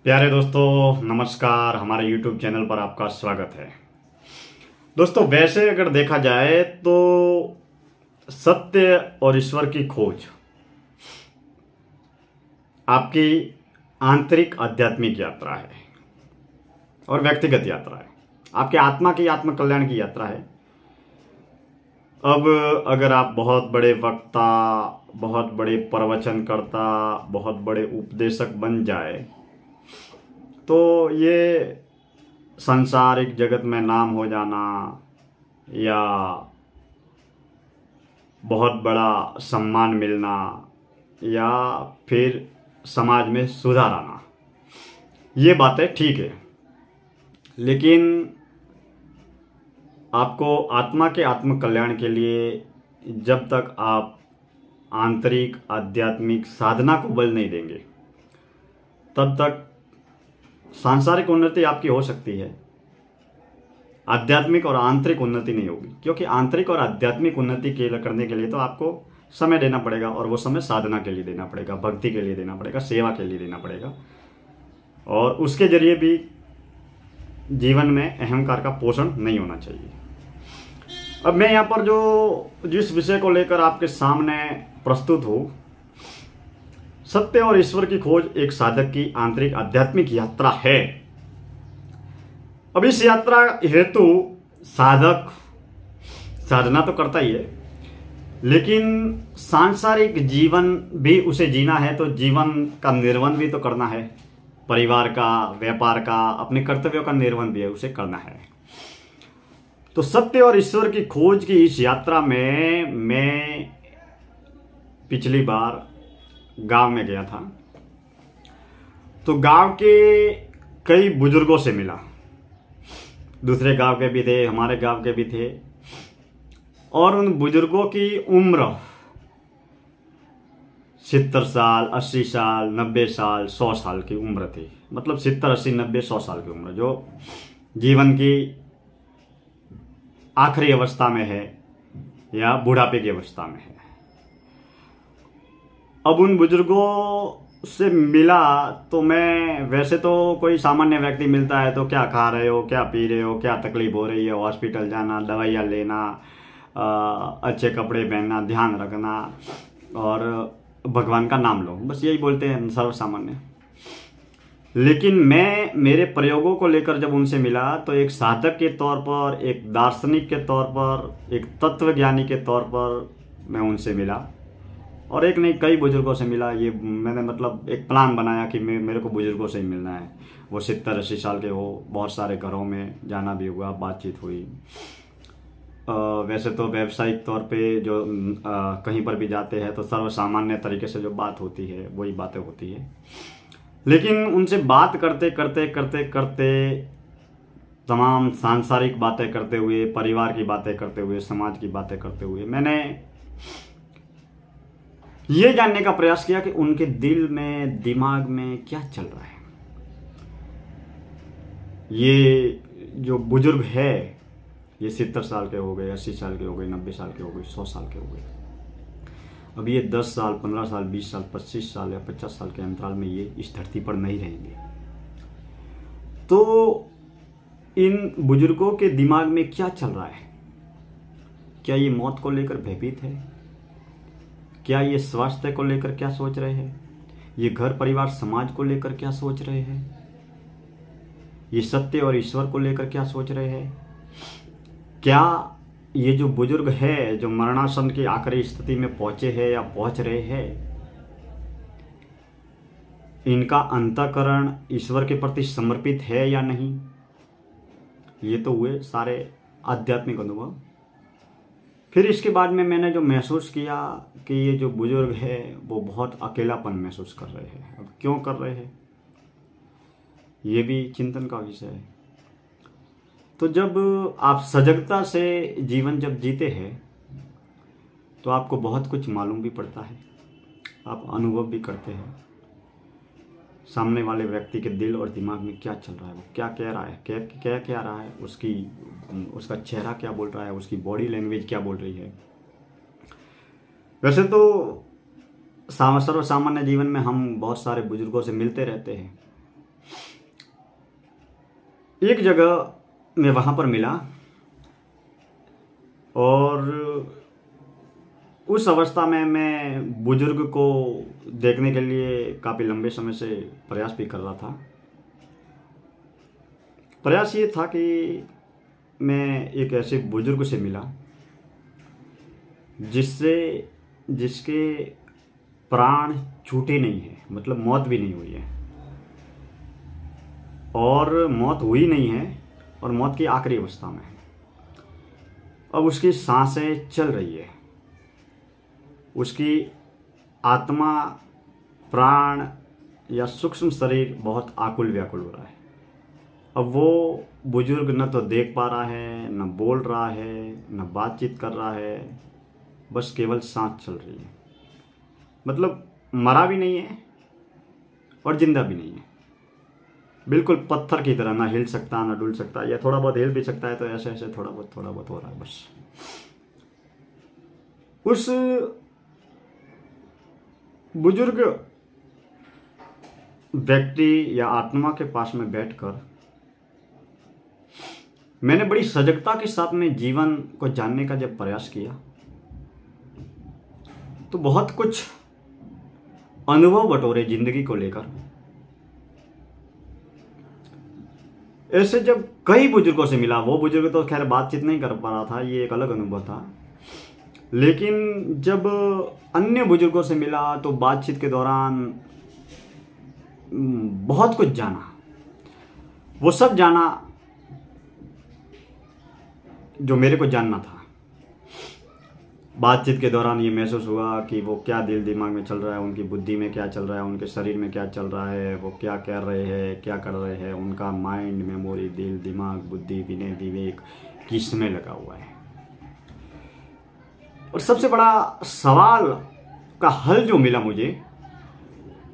प्यारे दोस्तों नमस्कार। हमारे YouTube चैनल पर आपका स्वागत है। दोस्तों वैसे अगर देखा जाए तो सत्य और ईश्वर की खोज आपकी आंतरिक आध्यात्मिक यात्रा है और व्यक्तिगत यात्रा है, आपके आत्मा की आत्म कल्याण की यात्रा है। अब अगर आप बहुत बड़े वक्ता, बहुत बड़े प्रवचनकर्ता, बहुत बड़े उपदेशक बन जाए तो ये सांसारिक जगत में नाम हो जाना या बहुत बड़ा सम्मान मिलना या फिर समाज में सुधार आना, ये बातें ठीक है, लेकिन आपको आत्मा के आत्म कल्याण के लिए जब तक आप आंतरिक आध्यात्मिक साधना को बल नहीं देंगे तब तक सांसारिक उन्नति आपकी हो सकती है, आध्यात्मिक और आंतरिक उन्नति नहीं होगी। क्योंकि आंतरिक और आध्यात्मिक उन्नति करने के लिए तो आपको समय देना पड़ेगा और वो समय साधना के लिए देना पड़ेगा, भक्ति के लिए देना पड़ेगा, सेवा के लिए देना पड़ेगा और उसके जरिए भी जीवन में अहंकार का पोषण नहीं होना चाहिए। अब मैं यहाँ पर जिस विषय को लेकर आपके सामने प्रस्तुत हूँ, सत्य और ईश्वर की खोज एक साधक की आंतरिक आध्यात्मिक यात्रा है। अब इस यात्रा हेतु साधक साधना तो करता ही है, लेकिन सांसारिक जीवन भी उसे जीना है तो जीवन का निर्वहन भी तो करना है, परिवार का, व्यापार का, अपने कर्तव्यों का निर्वहन भी है उसे करना है। तो सत्य और ईश्वर की खोज की इस यात्रा में मैं पिछली बार गांव में गया था, तो गांव के कई बुजुर्गों से मिला, दूसरे गांव के भी थे, हमारे गांव के भी थे, और उन बुजुर्गों की उम्र 70 साल, 80 साल, 90 साल, 100 साल की उम्र थी। मतलब 70, 80, 90, 100 साल की उम्र जो जीवन की आखिरी अवस्था में है या बुढ़ापे की अवस्था में है। अब उन बुजुर्गों से मिला तो मैं, वैसे तो कोई सामान्य व्यक्ति मिलता है तो क्या खा रहे हो, क्या पी रहे हो, क्या तकलीफ हो रही है, हॉस्पिटल जाना, दवाइयाँ लेना, अच्छे कपड़े पहनना, ध्यान रखना और भगवान का नाम लो, बस यही बोलते हैं सर्वसामान्य। लेकिन मैं मेरे प्रयोगों को लेकर जब उनसे मिला तो एक साधक के तौर पर, एक दार्शनिक के तौर पर, एक तत्वज्ञानी के तौर पर मैं उनसे मिला और एक नहीं कई बुजुर्गों से मिला। ये मैंने मतलब एक प्लान बनाया कि मेरे को बुजुर्गों से ही मिलना है। वो 70, 80 साल के हो, बहुत सारे घरों में जाना भी हुआ, बातचीत हुई। वैसे तो व्यावसायिक तौर पे जो कहीं पर भी जाते हैं तो सर्वसामान्य तरीके से जो बात होती है वही बातें होती है, लेकिन उनसे बात करते करते करते करते तमाम सांसारिक बातें करते हुए, परिवार की बातें करते हुए, समाज की बातें करते हुए मैंने ये जानने का प्रयास किया कि उनके दिल में, दिमाग में क्या चल रहा है। ये जो बुजुर्ग है ये 70 साल के हो गए, 80 साल के हो गए, 90 साल के हो गए, 100 साल के हो गए। अब ये 10 साल, 15 साल, 20 साल, 25 साल या 50 साल के अंतराल में ये इस धरती पर नहीं रहेंगे। तो इन बुजुर्गों के दिमाग में क्या चल रहा है? क्या ये मौत को लेकर भयभीत है? क्या ये स्वास्थ्य को लेकर क्या सोच रहे हैं? ये घर परिवार समाज को लेकर क्या सोच रहे हैं? ये सत्य और ईश्वर को लेकर क्या सोच रहे हैं? क्या ये जो बुजुर्ग है, जो मरणासन की आखिरी स्थिति में पहुंचे हैं या पहुंच रहे हैं, इनका अंतःकरण ईश्वर के प्रति समर्पित है या नहीं? ये तो हुए सारे आध्यात्मिक अनुभव। फिर इसके बाद में मैंने जो महसूस किया कि ये जो बुजुर्ग है वो बहुत अकेलापन महसूस कर रहे हैं। अब क्यों कर रहे हैं ये भी चिंतन का विषय है। तो जब आप सजगता से जीवन जब जीते हैं तो आपको बहुत कुछ मालूम भी पड़ता है, आप अनुभव भी करते हैं सामने वाले व्यक्ति के दिल और दिमाग में क्या चल रहा है, वो क्या कह रहा है, क्या कह रहा है, उसका चेहरा क्या बोल रहा है, उसकी बॉडी लैंग्वेज क्या बोल रही है। वैसे तो सर्वसामान्य जीवन में हम बहुत सारे बुजुर्गों से मिलते रहते हैं, एक जगह मैं वहाँ पर मिला और उस अवस्था में मैं बुजुर्ग को देखने के लिए काफ़ी लंबे समय से प्रयास भी कर रहा था। प्रयास ये था कि मैं एक ऐसे बुजुर्ग से मिला जिसके प्राण छूटे नहीं है, मतलब मौत भी नहीं हुई है और मौत हुई नहीं है और मौत की आखिरी अवस्था में है। अब उसकी सांसें चल रही है, उसकी आत्मा, प्राण या सूक्ष्म शरीर बहुत आकुल व्याकुल हो रहा है। अब वो बुजुर्ग न तो देख पा रहा है, न बोल रहा है, न बातचीत कर रहा है, बस केवल सांस चल रही है। मतलब मरा भी नहीं है और जिंदा भी नहीं है, बिल्कुल पत्थर की तरह, ना हिल सकता ना डुल सकता, या थोड़ा बहुत हिल भी सकता है तो ऐसे ऐसे थोड़ा बहुत हो रहा है बस। उस बुजुर्ग व्यक्ति या आत्मा के पास में बैठकर मैंने बड़ी सजगता के साथ में जीवन को जानने का जब प्रयास किया तो बहुत कुछ अनुभव बटोरे जिंदगी को लेकर। ऐसे जब कई बुजुर्गों से मिला, वो बुजुर्ग तो खैर बातचीत नहीं कर पा रहा था, ये एक अलग अनुभव था, लेकिन जब अन्य बुजुर्गों से मिला तो बातचीत के दौरान बहुत कुछ जाना। वो सब जाना जो मेरे को जानना था। बातचीत के दौरान ये महसूस हुआ कि वो क्या दिल दिमाग में चल रहा है, उनकी बुद्धि में क्या चल रहा है, उनके शरीर में क्या चल रहा है, वो क्या कह रहे हैं, क्या कर रहे हैं, उनका माइंड, मेमोरी, दिल दिमाग, बुद्धि, विनय, विवेक किस में लगा हुआ है। और सबसे बड़ा सवाल का हल जो मिला मुझे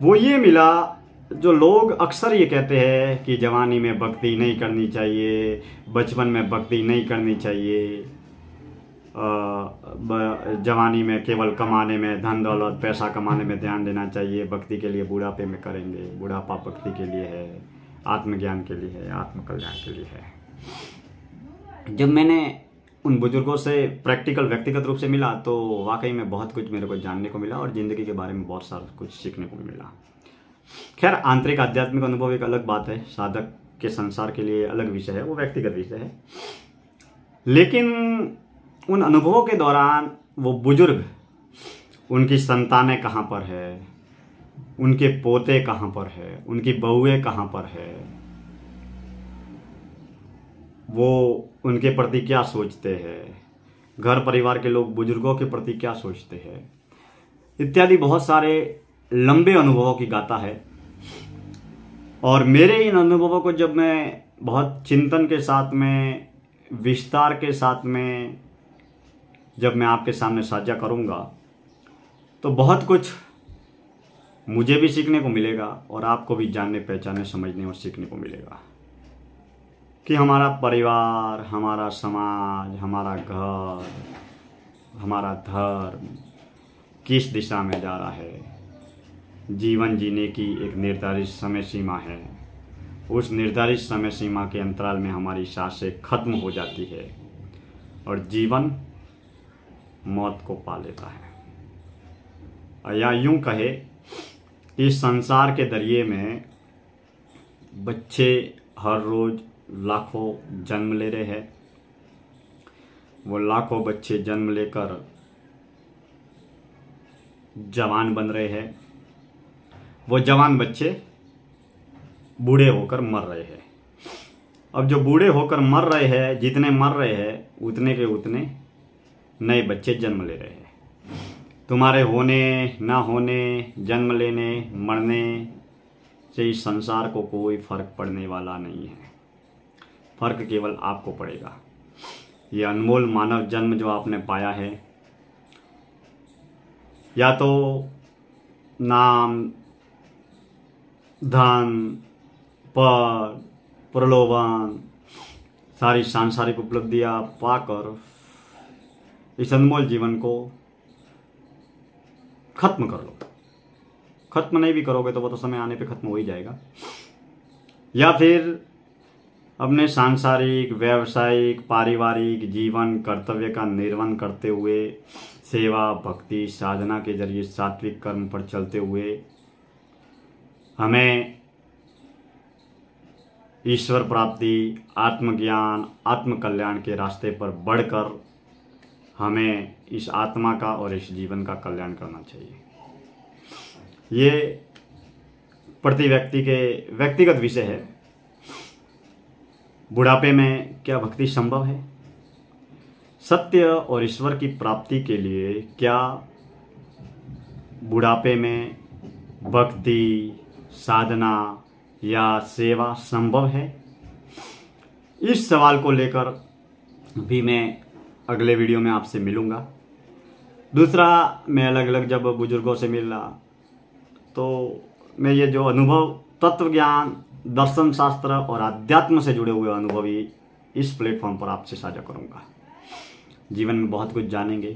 वो ये मिला, जो लोग अक्सर ये कहते हैं कि जवानी में भक्ति नहीं करनी चाहिए, बचपन में भक्ति नहीं करनी चाहिए, जवानी में केवल कमाने में, धन दौलत पैसा कमाने में ध्यान देना चाहिए, भक्ति के लिए बुढ़ापे में करेंगे, बुढ़ापा भक्ति के लिए है, आत्मज्ञान के लिए है, आत्मकल्याण के लिए है। जब मैंने उन बुजुर्गों से प्रैक्टिकल व्यक्तिगत रूप से मिला तो वाकई में बहुत कुछ मेरे को जानने को मिला और ज़िंदगी के बारे में बहुत सारा कुछ सीखने को भी मिला। खैर, आंतरिक आध्यात्मिक अनुभव एक अलग बात है, साधक के संसार के लिए अलग विषय है, वो व्यक्तिगत विषय है। लेकिन उन अनुभवों के दौरान वो बुजुर्ग, उनकी संतानें कहाँ पर है, उनके पोते कहाँ पर है, उनकी बहुएं कहाँ पर है, वो उनके प्रति क्या सोचते हैं, घर परिवार के लोग बुजुर्गों के प्रति क्या सोचते हैं, इत्यादि बहुत सारे लंबे अनुभवों की गाथा है। और मेरे इन अनुभवों को जब मैं बहुत चिंतन के साथ में, विस्तार के साथ में जब मैं आपके सामने साझा करूंगा तो बहुत कुछ मुझे भी सीखने को मिलेगा और आपको भी जानने, पहचानने, समझने और सीखने को मिलेगा कि हमारा परिवार, हमारा समाज, हमारा घर, हमारा धर्म किस दिशा में जा रहा है। जीवन जीने की एक निर्धारित समय सीमा है, उस निर्धारित समय सीमा के अंतराल में हमारी सांसें खत्म हो जाती है और जीवन मौत को पा लेता है। या यूं कहे, इस संसार के दरिए में बच्चे हर रोज लाखों जन्म ले रहे हैं। वो लाखों बच्चे जन्म लेकर जवान बन रहे हैं, वो जवान बच्चे बूढ़े होकर मर रहे हैं। अब जो बूढ़े होकर मर रहे हैं, जितने मर रहे हैं उतने के उतने नए बच्चे जन्म ले रहे हैं। तुम्हारे होने ना होने, जन्म लेने, मरने से इस संसार को कोई फर्क पड़ने वाला नहीं है। फर्क केवल आपको पड़ेगा। ये अनमोल मानव जन्म जो आपने पाया है, या तो नाम, धन, पद, प्रलोभन, सारी सांसारिक उपलब्धियां पाकर इस अनमोल जीवन को खत्म कर लो। खत्म नहीं भी करोगे तो वो तो समय आने पे खत्म हो ही जाएगा। या फिर अपने सांसारिक, व्यावसायिक, पारिवारिक जीवन कर्तव्य का निर्वहन करते हुए सेवा, भक्ति, साधना के जरिए सात्विक कर्म पर चलते हुए हमें ईश्वर प्राप्ति, आत्मज्ञान, आत्मकल्याण के रास्ते पर बढ़कर हमें इस आत्मा का और इस जीवन का कल्याण करना चाहिए। ये प्रति व्यक्ति के व्यक्तिगत विषय है। बुढ़ापे में क्या भक्ति संभव है? सत्य और ईश्वर की प्राप्ति के लिए क्या बुढ़ापे में भक्ति, साधना या सेवा संभव है? इस सवाल को लेकर भी मैं अगले वीडियो में आपसे मिलूंगा। दूसरा, मैं अलग अलग जब बुजुर्गों से मिल रहा तो मैं ये जो अनुभव, तत्व ज्ञान, दर्शन शास्त्र और अध्यात्म से जुड़े हुए अनुभव ही इस प्लेटफॉर्म पर आपसे साझा करूंगा। जीवन में बहुत कुछ जानेंगे,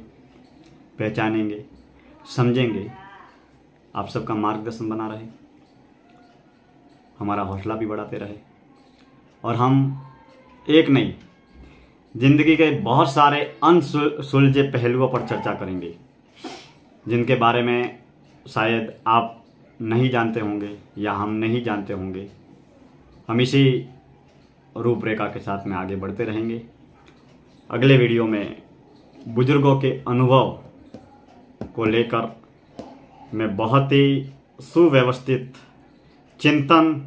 पहचानेंगे, समझेंगे। आप सबका मार्गदर्शन बना रहे, हमारा हौसला भी बढ़ाते रहे और हम एक नहीं, जिंदगी के बहुत सारे अनसुलझे पहलुओं पर चर्चा करेंगे जिनके बारे में शायद आप नहीं जानते होंगे या हम नहीं जानते होंगे। हम इसी रूपरेखा के साथ में आगे बढ़ते रहेंगे। अगले वीडियो में बुजुर्गों के अनुभव को लेकर मैं बहुत ही सुव्यवस्थित चिंतन,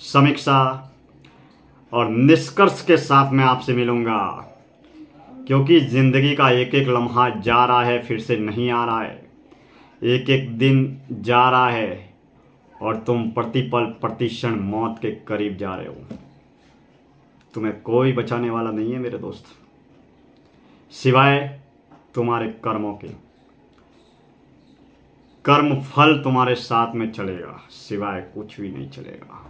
समीक्षा और निष्कर्ष के साथ में आपसे मिलूंगा, क्योंकि जिंदगी का एक एक लम्हा जा रहा है, फिर से नहीं आ रहा है। एक एक दिन जा रहा है और तुम प्रतिपल प्रतिक्षण मौत के करीब जा रहे हो। तुम्हें कोई बचाने वाला नहीं है मेरे दोस्त, सिवाय तुम्हारे कर्मों के। कर्म फल तुम्हारे साथ में चलेगा, सिवाय कुछ भी नहीं चलेगा।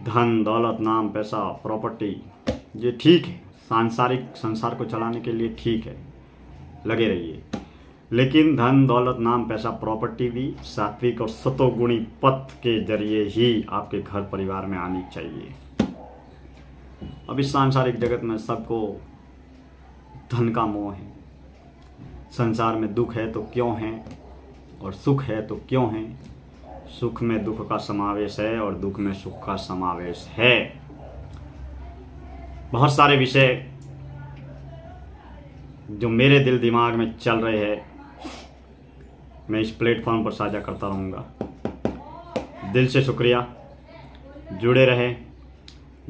धन, दौलत, नाम, पैसा, प्रॉपर्टी, ये ठीक है, सांसारिक संसार को चलाने के लिए ठीक है, लगे रहिए। लेकिन धन, दौलत, नाम, पैसा, प्रॉपर्टी भी सात्विक और सतोगुणी पथ के जरिए ही आपके घर परिवार में आनी चाहिए। अब इस सांसारिक जगत में सबको धन का मोह है। संसार में दुख है तो क्यों है, और सुख है तो क्यों है। सुख में दुख का समावेश है और दुख में सुख का समावेश है। बहुत सारे विषय जो मेरे दिल दिमाग में चल रहे हैं, मैं इस प्लेटफॉर्म पर साझा करता रहूँगा। दिल से शुक्रिया। जुड़े रहे,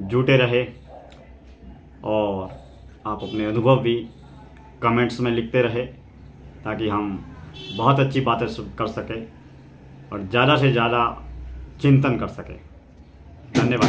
जुटे रहे और आप अपने अनुभव भी कमेंट्स में लिखते रहे, ताकि हम बहुत अच्छी बातें कर सकें और ज़्यादा से ज़्यादा चिंतन कर सकें। धन्यवाद।